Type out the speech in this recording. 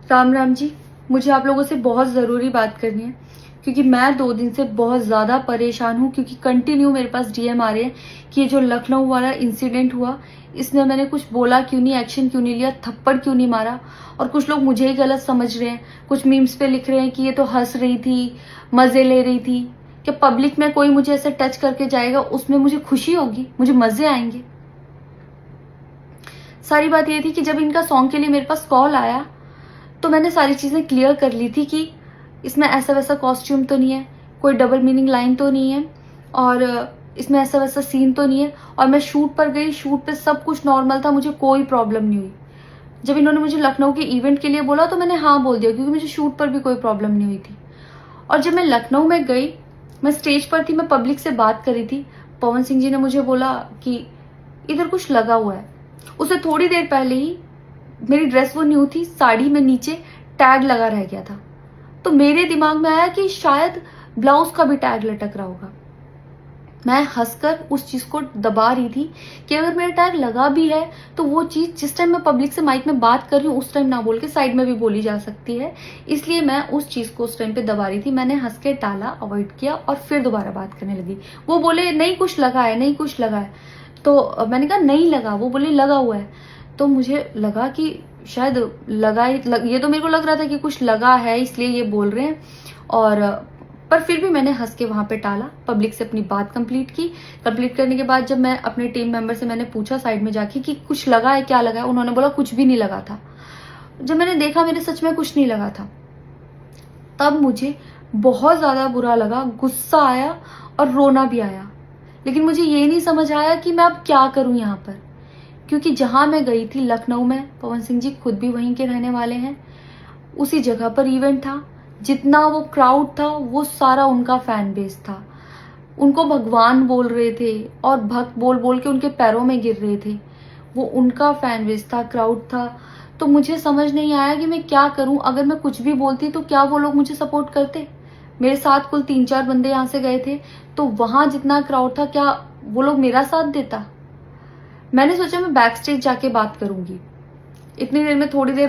राम राम जी। मुझे आप लोगों से बहुत ज़रूरी बात करनी है क्योंकि मैं 2 दिन से बहुत ज़्यादा परेशान हूँ क्योंकि कंटिन्यू मेरे पास डीएम आ रहे हैं कि ये जो लखनऊ वाला इंसिडेंट हुआ, इसमें मैंने कुछ बोला क्यों नहीं, एक्शन क्यों नहीं लिया, थप्पड़ क्यों नहीं मारा। और कुछ लोग मुझे ही गलत समझ रहे हैं, कुछ मीम्स पे लिख रहे हैं कि ये तो हंस रही थी, मज़े ले रही थी। कि पब्लिक में कोई मुझे ऐसे टच करके जाएगा उसमें मुझे खुशी होगी, मुझे मज़े आएंगे। सारी बात ये थी कि जब इनका सॉन्ग के लिए मेरे पास कॉल आया तो मैंने सारी चीज़ें क्लियर कर ली थी कि इसमें ऐसा वैसा कॉस्ट्यूम तो नहीं है, कोई डबल मीनिंग लाइन तो नहीं है, और इसमें ऐसा वैसा सीन तो नहीं है। और मैं शूट पर गई, शूट पे सब कुछ नॉर्मल था, मुझे कोई प्रॉब्लम नहीं हुई। जब इन्होंने मुझे लखनऊ के इवेंट के लिए बोला तो मैंने हाँ बोल दिया क्योंकि मुझे शूट पर भी कोई प्रॉब्लम नहीं हुई थी। और जब मैं लखनऊ में गई, मैं स्टेज पर थी, मैं पब्लिक से बात करी थी, पवन सिंह जी ने मुझे बोला कि इधर कुछ लगा हुआ है। उससे थोड़ी देर पहले ही मेरी ड्रेस वो न्यू थी, साड़ी में नीचे टैग लगा रह गया था। तो मेरे दिमाग में आया कि शायद ब्लाउज का भी टैग लटक रहा होगा। मैं हंसकर उस चीज को दबा रही थी कि अगर मेरा टैग लगा भी है तो वो चीज जिस टाइम मैं पब्लिक से माइक में बात कर रही हूँ उस टाइम ना बोल के साइड में भी बोली जा सकती है, इसलिए मैं उस चीज को उस टाइम पे दबा रही थी। मैंने हंस के टाला, अवॉइड किया और फिर दोबारा बात करने लगी। वो बोले नहीं कुछ लगा है, नहीं कुछ लगा है। तो मैंने कहा नहीं लगा। वो बोले लगा हुआ है। तो मुझे लगा कि शायद ये तो मेरे को लग रहा था कि कुछ लगा है इसलिए ये बोल रहे हैं। और पर फिर भी मैंने हंस के वहां पे टाला, पब्लिक से अपनी बात कंप्लीट की। कंप्लीट करने के बाद जब मैं अपने टीम मेंबर से मैंने पूछा साइड में जाके कि कुछ लगा है, क्या लगा है, उन्होंने बोला कुछ भी नहीं लगा था। जब मैंने देखा मेरे सच में कुछ नहीं लगा था, तब मुझे बहुत ज्यादा बुरा लगा, गुस्सा आया और रोना भी आया। लेकिन मुझे ये नहीं समझ आया कि मैं अब क्या करूं यहाँ पर, क्योंकि जहां मैं गई थी लखनऊ में, पवन सिंह जी खुद भी वहीं के रहने वाले हैं, उसी जगह पर इवेंट था। जितना वो क्राउड था वो सारा उनका फैन बेस था। उनको भगवान बोल रहे थे और भक्त बोल बोल के उनके पैरों में गिर रहे थे। वो उनका फैन बेस था, क्राउड था। तो मुझे समझ नहीं आया कि मैं क्या करूं। अगर मैं कुछ भी बोलती तो क्या वो लोग मुझे सपोर्ट करते। मेरे साथ कुल 3-4 बंदे यहाँ से गए थे, तो वहां जितना क्राउड था क्या वो लोग मेरा साथ देता। मैंने सोचा मैं बैक स्टेज जाके बात करूंगी। इतनी देर में थोड़ी देर